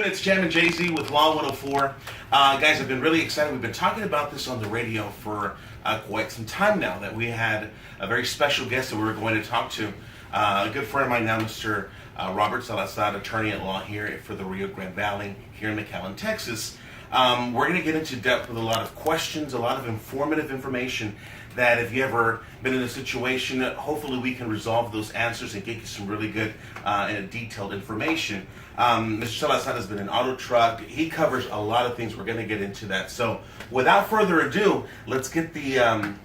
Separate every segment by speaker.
Speaker 1: afternoon. It's Jammin Jay-Z with Law 104. Guys, I've been really excited. We've been talking about this on the radio for quite some time now, that we had a very special guest that we were going to talk to. A good friend of mine now, Mr. Robert Salazar, attorney at law here for the Rio Grande Valley here in McAllen, Texas. We're going to get into depth with a lot of questions, a lot of informative information that if you ever been in a situation, hopefully we can resolve those answers and get you some really good and detailed information. Mr. Salazar has been an auto truck. He covers a lot of things. We're going to get into that. So without further ado, let's get the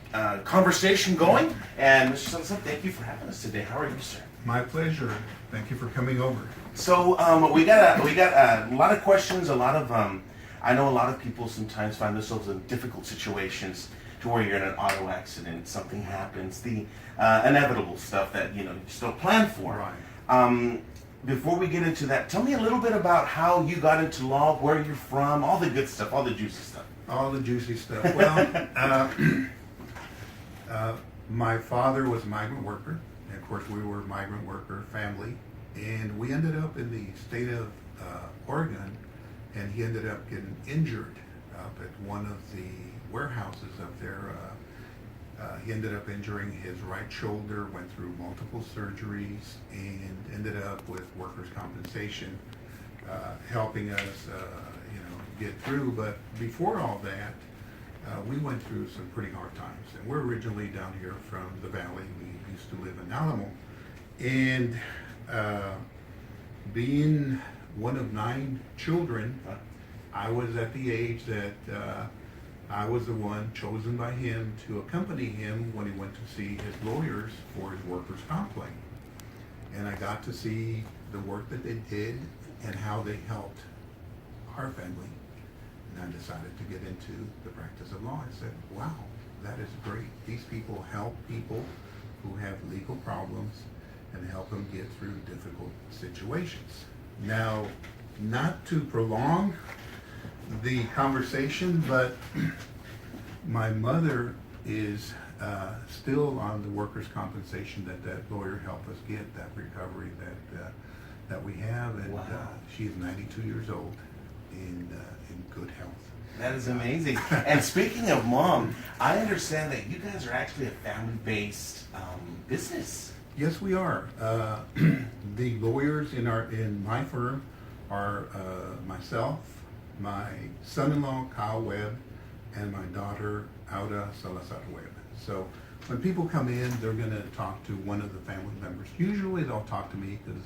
Speaker 1: conversation going. And Mr. Salazar, thank you for having us today. How are you, sir?
Speaker 2: My pleasure. Thank you for coming over.
Speaker 1: So we got a lot of questions, a lot of I know a lot of people sometimes find themselves in difficult situations to where you're in an auto accident, something happens, the inevitable stuff that you just don't plan for.
Speaker 2: Right.
Speaker 1: Before we get into that, tell me a little bit about how you got into law, where you're from, all the good stuff, all the juicy stuff.
Speaker 2: All the juicy stuff. Well, my father was a migrant worker, and of course we were a migrant worker family, and we ended up in the state of Oregon, and he ended up getting injured up at one of the warehouses up there. He ended up injuring his right shoulder, went through multiple surgeries, and ended up with workers' compensation, helping us, get through. But before all that, we went through some pretty hard times. And we're originally down here from the valley. We used to live in Alamo, and being one of 9 children, I was at the age that I was the one chosen by him to accompany him when he went to see his lawyers for his workers' comp claim. And I got to see the work that they did and how they helped our family. And I decided to get into the practice of law. I said, wow, that is great. These people help people who have legal problems and help them get through difficult situations. Now, not to prolong the conversation, but my mother is still on the workers' compensation that lawyer helped us get, that recovery that we have, and
Speaker 1: wow.
Speaker 2: She is 92 years old in good health.
Speaker 1: That is amazing. And speaking of mom, I understand that you guys are actually a family-based business.
Speaker 2: Yes, we are. The lawyers in my firm are myself, my son-in-law Kyle Webb, and my daughter Auda Salazar Webb. So when people come in, they're going to talk to one of the family members. Usually they'll talk to me because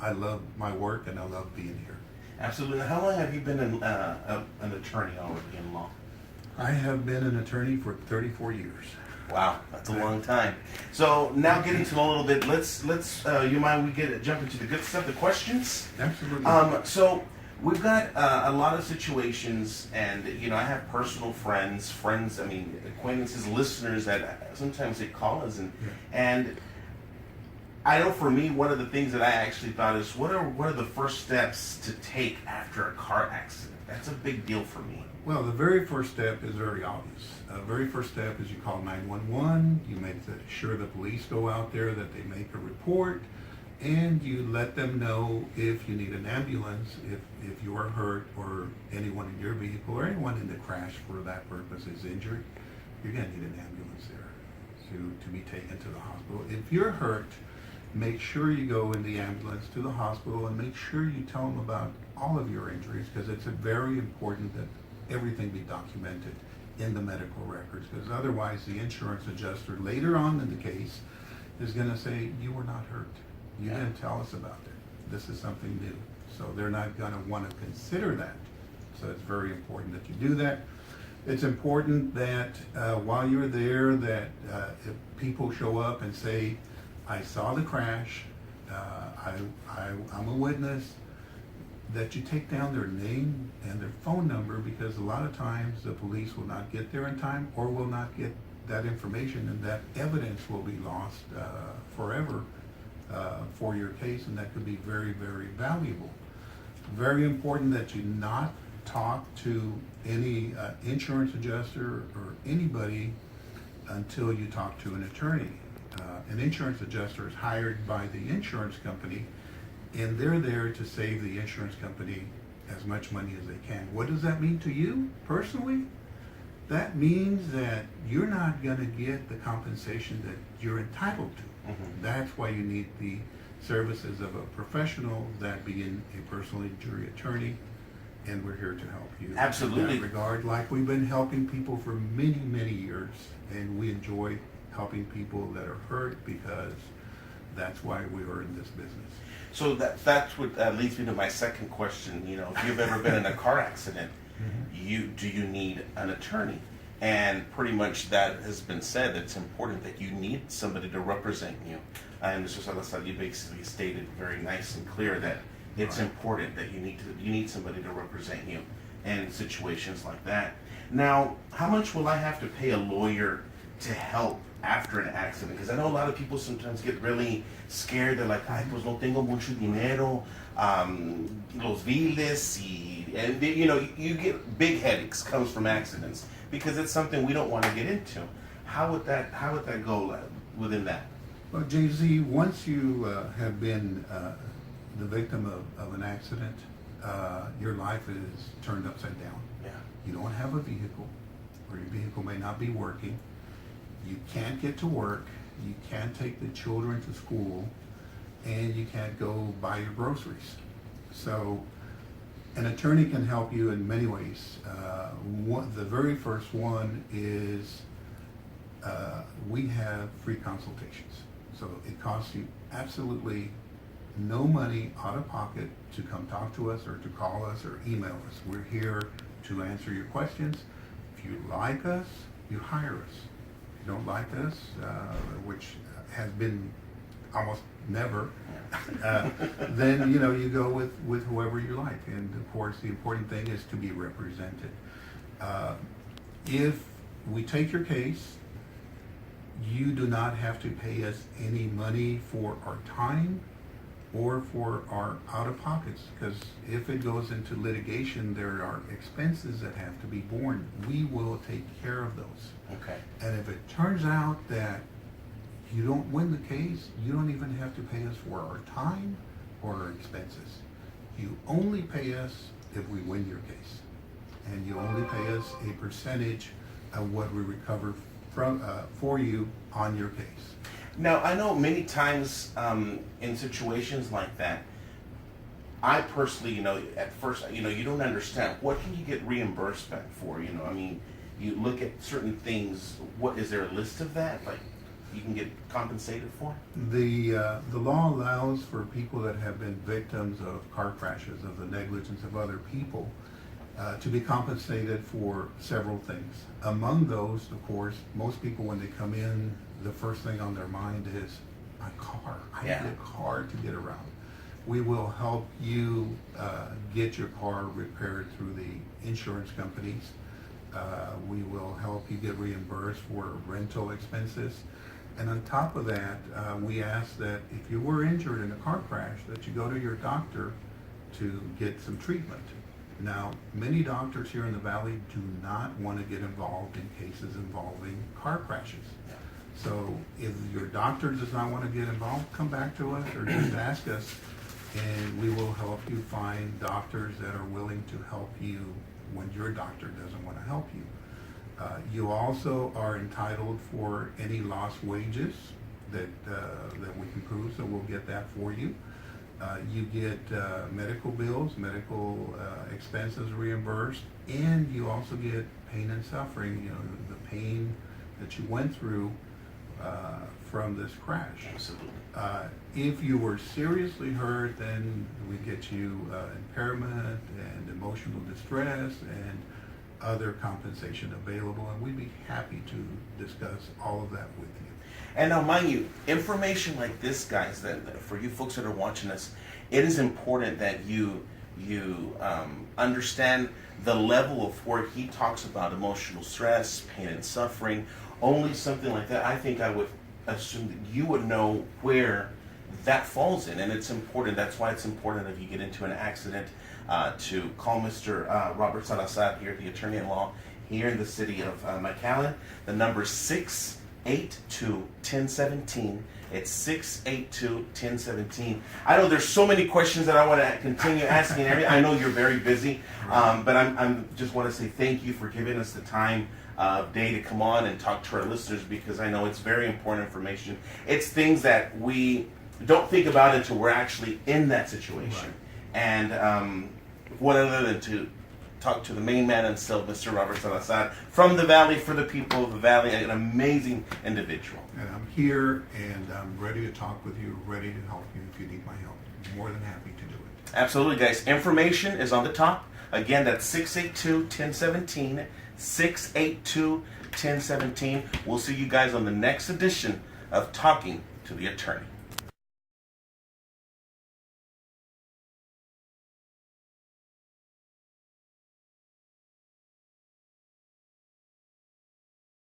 Speaker 2: I love my work and I love being here.
Speaker 1: Absolutely. How long have you been an attorney already in law?
Speaker 2: I have been an attorney for 34 years.
Speaker 1: Wow, that's a long time. So now getting to know a little bit, let's you mind we jump into the good stuff, the questions?
Speaker 2: Absolutely.
Speaker 1: So we've got a lot of situations, and I have personal friends, acquaintances, listeners that sometimes they call us, and I know for me, one of the things that I actually thought is, what are the first steps to take after a car accident? That's a big deal for me.
Speaker 2: Well, the very first step is very obvious. The very first step is you call 911, you make sure the police go out there, that they make a report, and you let them know if you need an ambulance, if you are hurt, or anyone in your vehicle, or anyone in the crash for that purpose is injured, you're going to need an ambulance there to be taken to the hospital. If you're hurt, make sure you go in the ambulance to the hospital and make sure you tell them about all of your injuries, because it's very important that everything be documented in the medical records, because otherwise the insurance adjuster later on in the case is going to say, you were not hurt. You didn't tell us about it. This is something new. So they're not going to want to consider that. So it's very important that you do that. It's important that while you're there, that if people show up and say, I saw the crash, I'm a witness, that you take down their name and their phone number, because a lot of times the police will not get there in time or will not get that information, and that evidence will be lost forever for your case, and that could be very, very valuable. Very important that you not talk to any insurance adjuster or anybody until you talk to an attorney. An insurance adjuster is hired by the insurance company, and they're there to save the insurance company as much money as they can. What does that mean to you personally? That means that you're not going to get the compensation that you're entitled to.
Speaker 1: Mm-hmm.
Speaker 2: That's why you need the services of a professional, that being a personal injury attorney, and we're here to help you.
Speaker 1: Absolutely.
Speaker 2: In that regard, like we've been helping people for many, many years, and we enjoy helping people that are hurt because that's why we are in this business.
Speaker 1: So that's what leads me to my second question. You know, if you've ever been in a car accident, do you need an attorney? And pretty much that has been said. It's important that you need somebody to represent you. And Mr. Salazar, you basically stated very nice and clear that it's
Speaker 2: Right.
Speaker 1: important that you need somebody to represent you in situations like that. Now, how much will I have to pay a lawyer to help after an accident? Because I know a lot of people sometimes get really scared. They're like, ay, pues no tengo mucho dinero, los biles, and you know, you get big headaches comes from accidents because it's something we don't want to get into. How would that go within that?
Speaker 2: Well, Jay-Z, once you have been the victim of an accident, your life is turned upside down.
Speaker 1: Yeah.
Speaker 2: You don't have a vehicle, or your vehicle may not be working. You can't get to work. You can't take the children to school, and you can't go buy your groceries. So an attorney can help you in many ways. The very first one is we have free consultations. So it costs you absolutely no money out of pocket to come talk to us or to call us or email us. We're here to answer your questions. If you like us, you hire us. If you don't like us, which has been almost never, then you go with whoever you like. And of course, the important thing is to be represented. If we take your case, you do not have to pay us any money for our time or for our out-of-pockets, because if it goes into litigation, there are expenses that have to be borne. We will take care of those.
Speaker 1: Okay.
Speaker 2: And if it turns out that you don't win the case, you don't even have to pay us for our time or our expenses. You only pay us if we win your case. And you only pay us a percentage of what we recover for you on your case.
Speaker 1: Now, I know many times in situations like that, I personally, at first, you don't understand. What can you get reimbursement for? I mean, you look at certain things. What is there a list of that? Like, you can get compensated for?
Speaker 2: The law allows for people that have been victims of car crashes, of the negligence of other people, to be compensated for several things. Among those, of course, most people when they come in, the first thing on their mind is, my car. I need a car to get around. We will help you get your car repaired through the insurance companies. We will help you get reimbursed for rental expenses. And on top of that, we ask that if you were injured in a car crash, that you go to your doctor to get some treatment. Now, many doctors here in the Valley do not want to get involved in cases involving car crashes. So if your doctor does not want to get involved, come back to us or just ask us, and we will help you find doctors that are willing to help you when your doctor doesn't want to help you. You also are entitled for any lost wages that we can prove, so we'll get that for you. You get medical bills, medical expenses reimbursed, and you also get pain and suffering, the pain that you went through from this crash.
Speaker 1: Absolutely.
Speaker 2: If you were seriously hurt, then we get you impairment and emotional distress and other compensation available, and we'd be happy to discuss all of that with you.
Speaker 1: And now, mind you, information like this, guys, that for you folks that are watching us, it is important that you understand the level of where he talks about emotional stress, pain and suffering. Only something like that, I think I would assume that you would know where that falls in, and it's important. That's why it's important if you get into an accident to call Mr. Robert Salazar here, the attorney-at-law here in the city of McAllen. The number is 682-1017. It's 682-1017. I know there's so many questions that I want to continue asking. I know you're very busy, but I'm just want to say thank you for giving us the time of day to come on and talk to our listeners, because I know it's very important information. It's things that we don't think about until we're actually in that situation. Right. And what other than to talk to the main man himself, Mr. Robert Salazar, from the Valley, for the people of the Valley, an amazing individual.
Speaker 2: And I'm here, and I'm ready to talk with you, ready to help you if you need my help. I'm more than happy to do it.
Speaker 1: Absolutely, guys. Information is on the top. Again, that's 682-1017, 682-1017. We'll see you guys on the next edition of Talking to the Attorney.